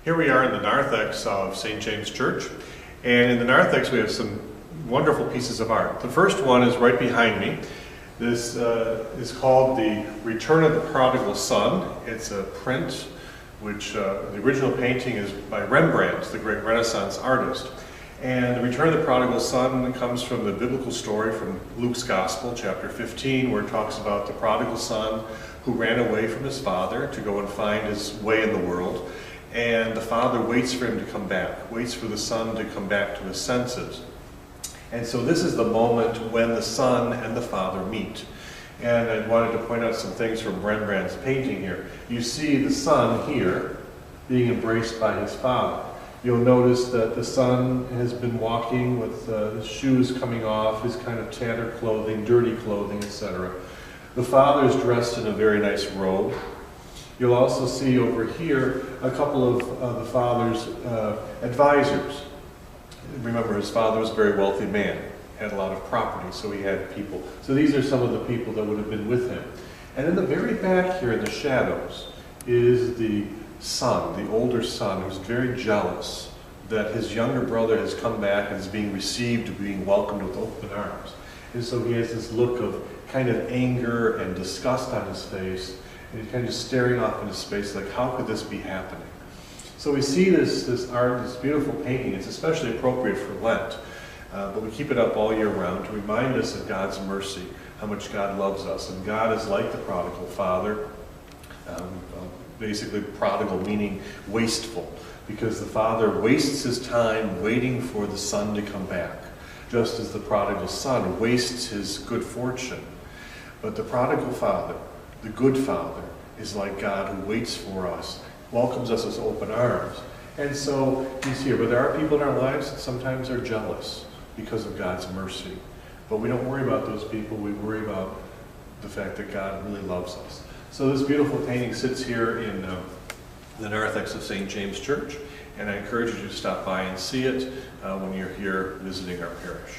Here we are in the Narthex of St. James Church, and in the Narthex we have some wonderful pieces of art. The first one is right behind me. This is called The Return of the Prodigal Son. It's a print which the original painting is by Rembrandt, the great Renaissance artist. And the Return of the Prodigal Son comes from the biblical story from Luke's Gospel, chapter 15, where it talks about the prodigal son who ran away from his father to go and find his way in the world. And the father waits for him to come back, waits for the son to come back to his senses. And so this is the moment when the son and the father meet. And I wanted to point out some things from Rembrandt's painting here. You see the son here being embraced by his father. You'll notice that the son has been walking with his shoes coming off, his kind of tattered clothing, dirty clothing, etc. The father is dressed in a very nice robe. You'll also see over here a couple of the father's advisors. Remember, his father was a very wealthy man, had a lot of property, so he had people. So these are some of the people that would have been with him. And in the very back here in the shadows is the son, the older son, who's very jealous that his younger brother has come back and is being received, being welcomed with open arms. And so he has this look of kind of anger and disgust on his face, and he's kind of staring off into space like, how could this be happening? So we see this art, this beautiful painting. It's especially appropriate for Lent, but we keep it up all year round to remind us of God's mercy, how much God loves us. And God is like the prodigal father, basically prodigal meaning wasteful, because the father wastes his time waiting for the son to come back, just as the prodigal son wastes his good fortune. But the prodigal father, the good father, is like God who waits for us, welcomes us with open arms. And so he's here. But there are people in our lives that sometimes are jealous because of God's mercy. But we don't worry about those people. We worry about the fact that God really loves us. So this beautiful painting sits here in the Narthex of St. James Church, and I encourage you to stop by and see it when you're here visiting our parish.